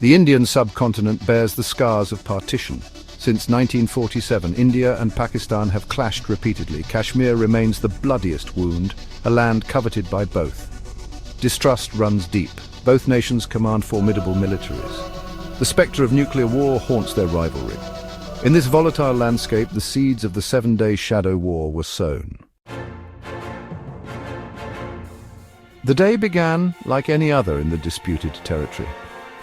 The Indian subcontinent bears the scars of partition. Since 1947, India and Pakistan have clashed repeatedly. Kashmir remains the bloodiest wound, a land coveted by both. Distrust runs deep. Both nations command formidable militaries. The spectre of nuclear war haunts their rivalry. In this volatile landscape, the seeds of the 7-day shadow war were sown. The day began like any other in the disputed territory,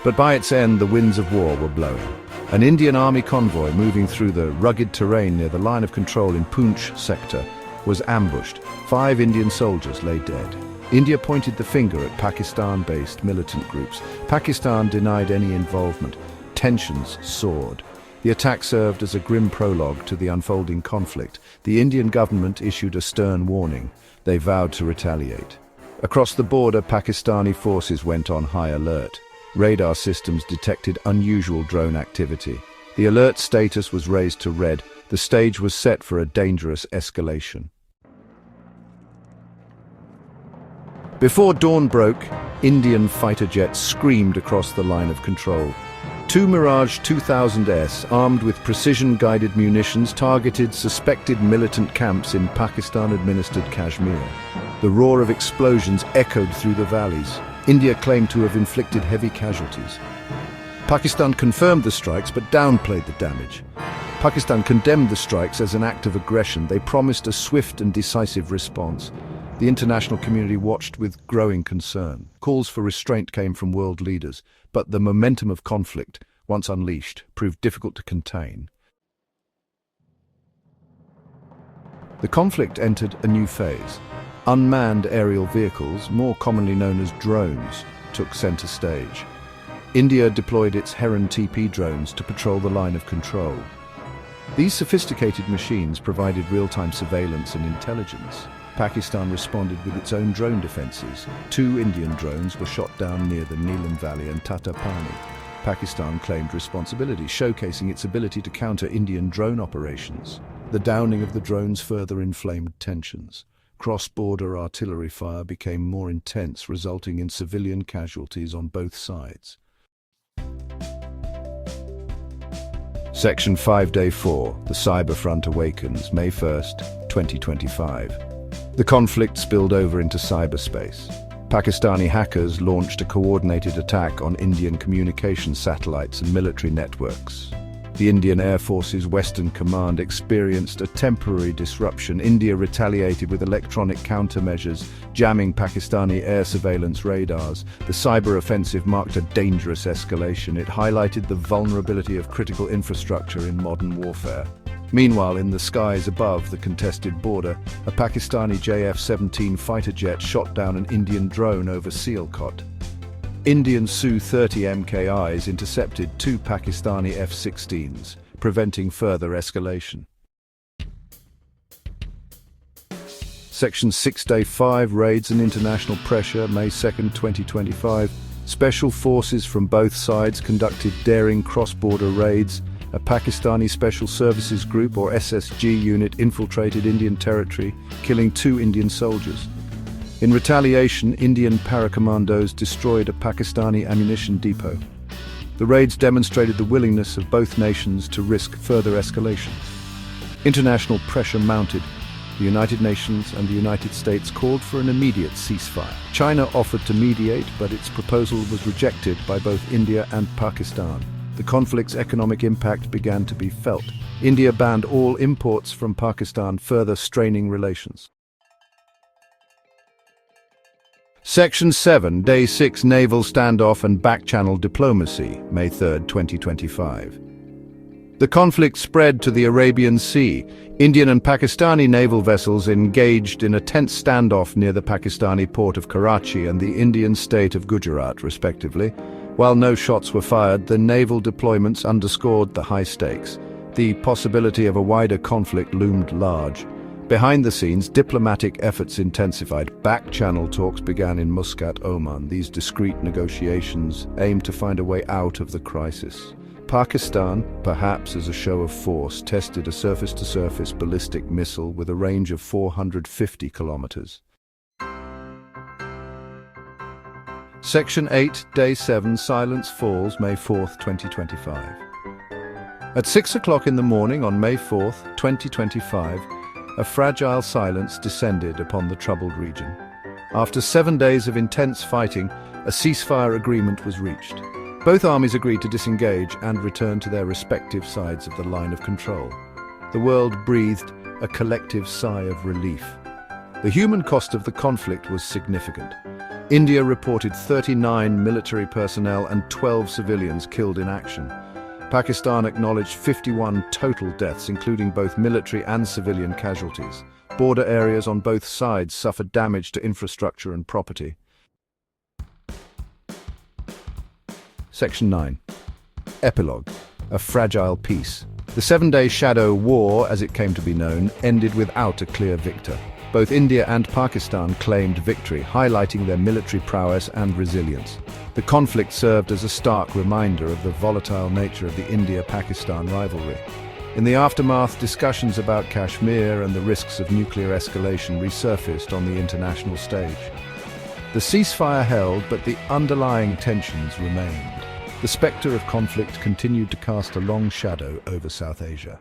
but by its end the winds of war were blowing. An Indian army convoy moving through the rugged terrain near the line of control in Poonch sector was ambushed. 5 Indian soldiers lay dead. India pointed the finger at Pakistan-based militant groups. Pakistan denied any involvement. Tensions soared. The attack served as a grim prologue to the unfolding conflict. The Indian government issued a stern warning. They vowed to retaliate. Across the border, Pakistani forces went on high alert. Radar systems detected unusual drone activity. The alert status was raised to red. The stage was set for a dangerous escalation. Before dawn broke, Indian fighter jets screamed across the line of control. 2 Mirage 2000S, armed with precision-guided munitions, targeted suspected militant camps in Pakistan-administered Kashmir. The roar of explosions echoed through the valleys. India claimed to have inflicted heavy casualties. Pakistan confirmed the strikes but downplayed the damage. Pakistan condemned the strikes as an act of aggression. They promised a swift and decisive response. The international community watched with growing concern. Calls for restraint came from world leaders, but the momentum of conflict, once unleashed, proved difficult to contain. The conflict entered a new phase. Unmanned aerial vehicles, more commonly known as drones, took center stage. India deployed its Heron TP drones to patrol the line of control. These sophisticated machines provided real-time surveillance and intelligence. Pakistan responded with its own drone defenses. 2 Indian drones were shot down near the Neelam Valley and Tatapani. Pakistan claimed responsibility, showcasing its ability to counter Indian drone operations. The downing of the drones further inflamed tensions. Cross-border artillery fire became more intense, resulting in civilian casualties on both sides. Section 5, Day 4. The Cyber Front awakens, May 1st, 2025. The conflict spilled over into cyberspace. Pakistani hackers launched a coordinated attack on Indian communication satellites and military networks. The Indian Air Force's Western Command experienced a temporary disruption. India retaliated with electronic countermeasures, jamming Pakistani air surveillance radars. The cyber offensive marked a dangerous escalation. It highlighted the vulnerability of critical infrastructure in modern warfare. Meanwhile, in the skies above the contested border, a Pakistani JF-17 fighter jet shot down an Indian drone over Sialkot. Indian Su-30 MKIs intercepted 2 Pakistani F-16s, preventing further escalation. Section 6, Day 5, Raids and International Pressure, May 2nd, 2025. Special forces from both sides conducted daring cross-border raids. A Pakistani Special Services Group, or SSG unit, infiltrated Indian territory, killing 2 Indian soldiers. In retaliation, Indian paracommandos destroyed a Pakistani ammunition depot. The raids demonstrated the willingness of both nations to risk further escalation. International pressure mounted. The United Nations and the United States called for an immediate ceasefire. China offered to mediate, but its proposal was rejected by both India and Pakistan. The conflict's economic impact began to be felt. India banned all imports from Pakistan, further straining relations. Section 7, Day 6, Naval Standoff and Back-Channel Diplomacy, May 3rd, 2025. The conflict spread to the Arabian Sea. Indian and Pakistani naval vessels engaged in a tense standoff near the Pakistani port of Karachi and the Indian state of Gujarat, respectively. While no shots were fired, the naval deployments underscored the high stakes. The possibility of a wider conflict loomed large. Behind the scenes, diplomatic efforts intensified. Back-channel talks began in Muscat, Oman. These discreet negotiations aimed to find a way out of the crisis. Pakistan, perhaps as a show of force, tested a surface-to-surface ballistic missile with a range of 450 kilometers. Section 8, Day 7, Silence Falls, May 4th, 2025. At 6 o'clock in the morning on May 4th, 2025, a fragile silence descended upon the troubled region. After 7 days of intense fighting, a ceasefire agreement was reached. Both armies agreed to disengage and return to their respective sides of the line of control. The world breathed a collective sigh of relief. The human cost of the conflict was significant. India reported 39 military personnel and 12 civilians killed in action. Pakistan acknowledged 51 total deaths, including both military and civilian casualties. Border areas on both sides suffered damage to infrastructure and property. Section 9. Epilogue. A fragile peace. The 7-day shadow war, as it came to be known, ended without a clear victor. Both India and Pakistan claimed victory, highlighting their military prowess and resilience. The conflict served as a stark reminder of the volatile nature of the India-Pakistan rivalry. In the aftermath, discussions about Kashmir and the risks of nuclear escalation resurfaced on the international stage. The ceasefire held, but the underlying tensions remained. The spectre of conflict continued to cast a long shadow over South Asia.